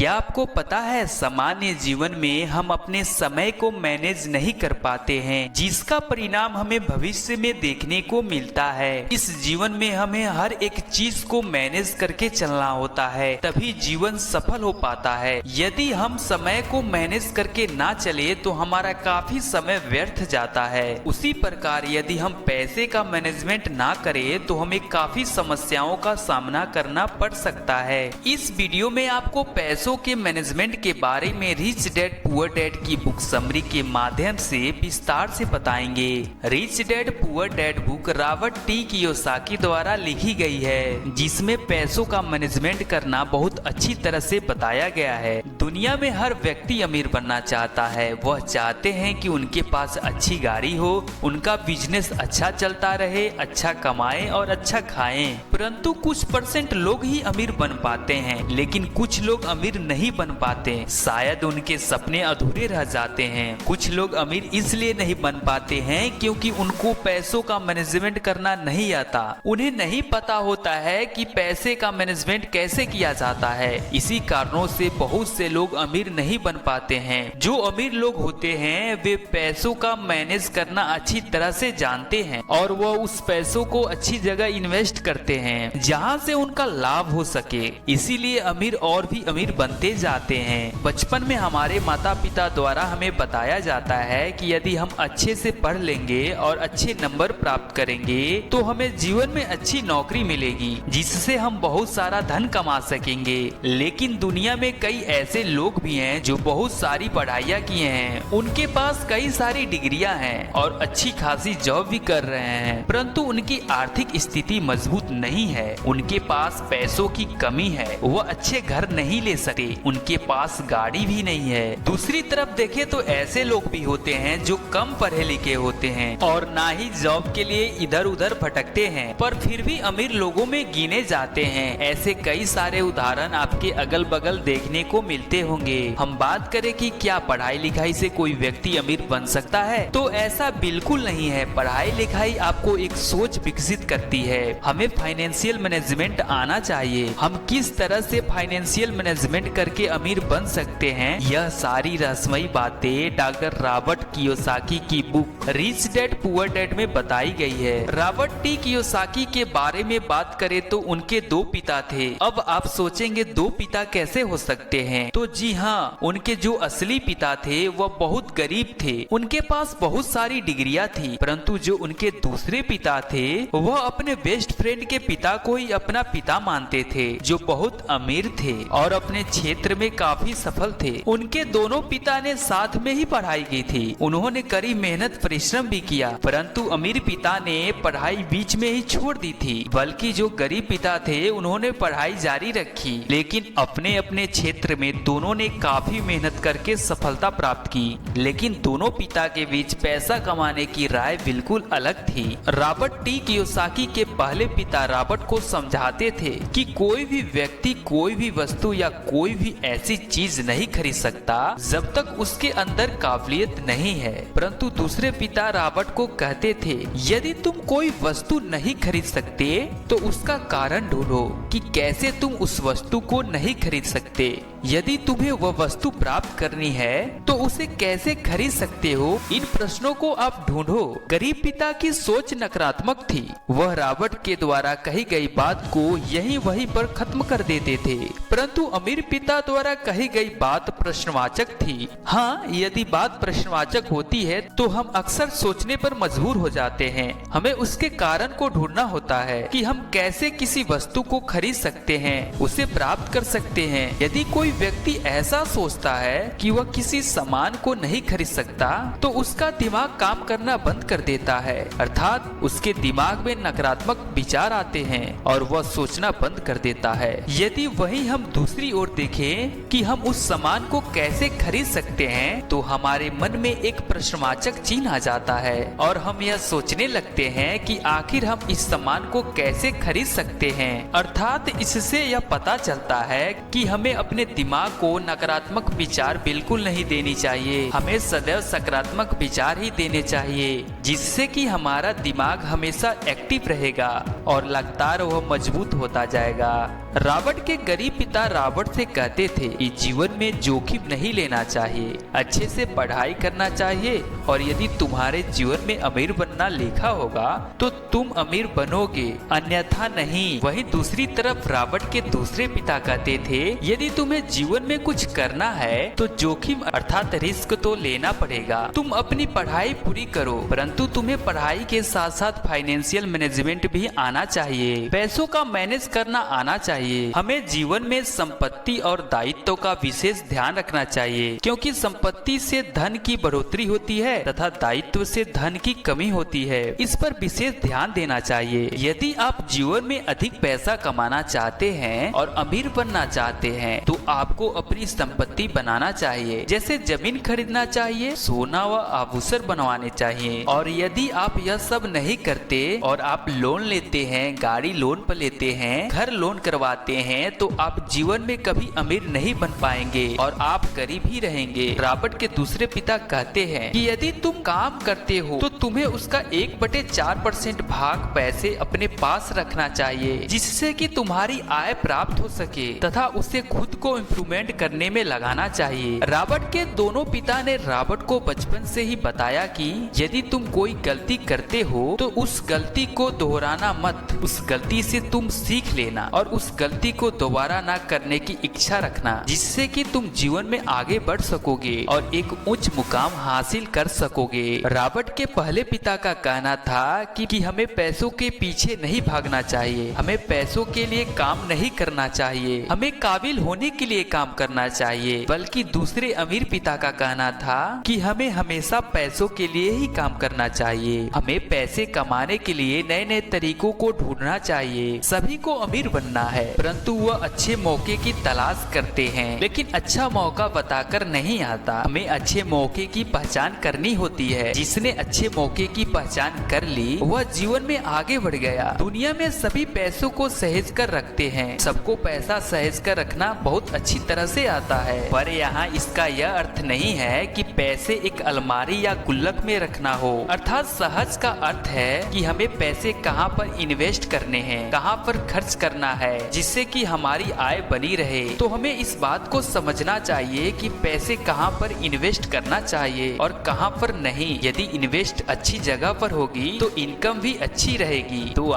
क्या आपको पता है सामान्य जीवन में हम अपने समय को मैनेज नहीं कर पाते हैं, जिसका परिणाम हमें भविष्य में देखने को मिलता है। इस जीवन में हमें हर एक चीज को मैनेज करके चलना होता है, तभी जीवन सफल हो पाता है। यदि हम समय को मैनेज करके ना चले तो हमारा काफी समय व्यर्थ जाता है। उसी प्रकार यदि हम पैसे का मैनेजमेंट ना करें तो हमें काफी समस्याओं का सामना करना पड़ सकता है। इस वीडियो में आपको पैसों के मैनेजमेंट के बारे में रिच डैड पुअर डैड की बुक समरी के माध्यम से विस्तार से बताएंगे। Rich dad poor dad book Robert T Kiyosaki द्वारा लिखी गई है, जिसमें पैसों का मैनेजमेंट करना बहुत अच्छी तरह से बताया गया है। दुनिया में हर व्यक्ति अमीर बनना चाहता है। वह चाहते हैं कि उनके पास अच्छी गाड़ी हो, उनका बिजनेस अच्छा चलता रहे, अच्छा कमाएं और अच्छा खाएं। परंतु कुछ % लोग ही अमीर बन पाते हैं, लेकिन कुछ लोग अमीर नहीं बन पाते। शायद उनके सपने अधूरे रह जाते हैं। कुछ लोग अमीर इसलिए नहीं बन पाते हैं क्योंकि उनको पैसों का मैनेजमेंट करना नहीं आता। उन्हें नहीं पता होता है कि पैसे का मैनेजमेंट कैसे किया जाता है। इसी कारणों से बहुत से लोग अमीर नहीं बन पाते हैं। जो अमीर लोग होते हैं वे पैसों का मैनेज करना अच्छी तरह से जानते हैं और वह उस पैसों को अच्छी जगह इन्वेस्ट करते हैं जहां से उनका लाभ हो सके। इसीलिए अमीर और भी अमीर बनते जाते हैं। बचपन में हमारे माता पिता द्वारा हमें बताया जाता है कि यदि हम अच्छे से पढ़ लेंगे और अच्छे नंबर प्राप्त करेंगे तो हमें जीवन में अच्छी नौकरी मिलेगी, जिससे हम बहुत सारा धन कमा सकेंगे। लेकिन दुनिया में कई ऐसे लोग भी हैं जो बहुत सारी पढ़ाइयाँ किए हैं, उनके पास कई सारी डिग्रियां हैं और अच्छी खासी जॉब भी कर रहे हैं, परंतु उनकी आर्थिक स्थिति मजबूत नहीं है। उनके पास पैसों की कमी है, वह अच्छे घर नहीं ले सकते, उनके पास गाड़ी भी नहीं है। दूसरी तरफ देखें तो ऐसे लोग भी होते हैं जो कम पढ़े लिखे होते हैं और ना ही जॉब के लिए इधर उधर भटकते हैं, पर फिर भी अमीर लोगों में गिने जाते हैं। ऐसे कई सारे उदाहरण आपके अगल बगल देखने को मिलते होंगे। हम बात करें कि क्या पढ़ाई लिखाई से कोई व्यक्ति अमीर बन सकता है, तो ऐसा बिल्कुल नहीं है। पढ़ाई लिखाई आपको एक सोच विकसित करती है। हमें फाइनेंशियल मैनेजमेंट आना चाहिए। हम किस तरह से फाइनेंशियल मैनेजमेंट करके अमीर बन सकते हैं, यह सारी रहस्यमयी बातें डॉक्टर रॉबर्ट कियोसाकी की book rich dad poor dad में बताई गई है। रॉबर्ट टी कियोसाकी के बारे में बात करें तो उनके 2 पिता थे। अब आप सोचेंगे 2 पिता कैसे हो सकते हैं, तो जी हाँ, उनके जो असली पिता थे वह बहुत गरीब थे। उनके पास बहुत सारी डिग्रियां थी, परंतु जो उनके दूसरे पिता थे वह अपने बेस्ट फ्रेंड के पिता को ही अपना पिता मानते थे, जो बहुत अमीर थे और अपने क्षेत्र में काफी सफल थे। उनके दोनों पिता ने साथ में ही पढ़ाई की थी। उन्होंने कड़ी मेहनत परिश्रम भी किया, परंतु अमीर पिता ने पढ़ाई बीच में ही छोड़ दी थी। बल्कि जो गरीब पिता थे उन्होंने पढ़ाई जारी रखी, लेकिन अपने अपने क्षेत्र में दोनों ने काफी मेहनत करके सफलता प्राप्त की। लेकिन दोनों पिता के बीच पैसा कमाने की राय बिल्कुल अलग थी। रॉबर्ट टी कियोसाकी के पहले पिता रॉबर्ट को समझाते थे कि कोई भी व्यक्ति कोई भी वस्तु या कोई भी ऐसी चीज नहीं खरीद सकता जब तक उसके अंदर काबिलियत नहीं है। परंतु दूसरे पिता रॉबर्ट को कहते थे, यदि तुम कोई वस्तु नहीं खरीद सकते तो उसका कारण ढूंढो कि कैसे तुम उस वस्तु को नहीं खरीद सकते। यदि तुम्हें वह वस्तु प्राप्त करनी है तो उसे कैसे खरीद सकते हो, इन प्रश्नों को आप ढूंढो। गरीब पिता की सोच नकारात्मक थी। वह रॉबर्ट के द्वारा कही गई बात को यहीं वहीं पर खत्म कर देते थे, परंतु अमीर पिता द्वारा कही गई बात प्रश्नवाचक थी। हाँ, यदि बात प्रश्नवाचक होती है तो हम अक्सर सोचने पर मजबूर हो जाते हैं। हमें उसके कारण को ढूंढना होता है कि हम कैसे किसी वस्तु को खरीद सकते हैं, उसे प्राप्त कर सकते हैं। यदि कोई व्यक्ति ऐसा सोचता है कि वह किसी सामान को नहीं खरीद सकता तो उसका दिमाग काम करना बंद कर देता है, अर्थात उसके दिमाग में नकारात्मक विचार आते हैं और वह सोचना बंद कर देता है। यदि वही हम दूसरी ओर देखें कि हम उस सामान को कैसे खरीद सकते हैं तो हमारे मन में एक प्रश्नवाचक चिन्ह आ जाता है और हम यह सोचने लगते हैं कि आखिर हम इस सामान को कैसे खरीद सकते हैं। अर्थात इससे यह पता चलता है कि हमें अपने दिमाग को नकारात्मक विचार बिल्कुल नहीं देनी चाहिए। हमें सदैव सकारात्मक विचार ही देने चाहिए, जिससे कि हमारा दिमाग हमेशा एक्टिव रहेगा और लगातार वह मजबूत होता जाएगा। रावण के गरीब पिता रावण से कहते थे कि जीवन में जोखिम नहीं लेना चाहिए, अच्छे से पढ़ाई करना चाहिए और यदि तुम्हारे जीवन में अमीर बनना लिखा होगा तो तुम अमीर बनोगे, अन्यथा नहीं। वहीं दूसरी तरफ रावण के दूसरे पिता कहते थे यदि तुम्हें जीवन में कुछ करना है तो जोखिम अर्थात रिस्क तो लेना पड़ेगा। तुम अपनी पढ़ाई पूरी करो, परंतु तुम्हें पढ़ाई के साथ साथ फाइनेंशियल मैनेजमेंट भी आना चाहिए, पैसों का मैनेज करना आना चाहिए। हमें जीवन में संपत्ति और दायित्व का विशेष ध्यान रखना चाहिए, क्योंकि संपत्ति से धन की बढ़ोतरी होती है तथा दायित्व से धन की कमी होती है। इस पर विशेष ध्यान देना चाहिए। यदि आप जीवन में अधिक पैसा कमाना चाहते हैं और अमीर बनना चाहते हैं तो आपको अपनी संपत्ति बनाना चाहिए, जैसे जमीन खरीदना चाहिए, सोना व आभूषण बनवाने चाहिए। और यदि आप यह सब नहीं करते और आप लोन लेते हैं, गाड़ी लोन पर लेते हैं, घर लोन करवाते हैं, तो आप जीवन में कभी अमीर नहीं बन पाएंगे और आप गरीब ही रहेंगे। रावण के दूसरे पिता कहते हैं कि यदि तुम काम करते हो तो तुम्हें उसका 1/4% भाग पैसे अपने पास रखना चाहिए, जिससे कि तुम्हारी आय प्राप्त हो सके तथा उसे खुद को इम्प्रूवमेंट करने में लगाना चाहिए। रावण के दोनों पिता ने रावण को बचपन से ही बताया कि यदि तुम कोई गलती करते हो तो उस गलती को दोहराना मत, उस गलती से तुम सीख लेना और उस गलती को दोबारा ना करने की इच्छा रखना, जिससे कि तुम जीवन में आगे बढ़ सकोगे और एक उच्च मुकाम हासिल कर सकोगे। रावण के पहले पिता का कहना था कि हमें पैसों के पीछे नहीं भागना चाहिए, हमें पैसों के लिए काम नहीं करना चाहिए, हमें काबिल होने के लिए काम करना चाहिए। बल्कि दूसरे अमीर पिता का कहना था कि हमें हमेशा पैसों के लिए ही काम करना चाहिए, हमें पैसे कमाने के लिए नए नए तरीकों को ढूंढना चाहिए। सभी को अमीर बनना है, परंतु वह अच्छे मौके की तलाश करते हैं, लेकिन अच्छा मौका बताकर नहीं आता। हमें अच्छे मौके की पहचान करनी होती है। जिसने अच्छे मौके की पहचान कर ली वह जीवन में आगे बढ़ गया। दुनिया में सभी पैसों को सहेज कर रखते हैं, सबको पैसा सहेज कर रखना बहुत अच्छी तरह से आता है, पर यहाँ इसका यह अर्थ नहीं है कि पैसे एक अलमारी या गुल्लक में रखना हो। अर्थात सहज का अर्थ है कि हमें पैसे कहाँ पर इन्वेस्ट करने हैं, कहाँ पर खर्च करना है, जिससे कि हमारी आय बनी रहे। तो हमें इस बात को समझना चाहिए कि पैसे कहाँ पर इन्वेस्ट करना चाहिए और कहाँ पर नहीं। यदि इन्वेस्ट अच्छी जगह पर होगी तो इनकम भी अच्छी रहेगी। तो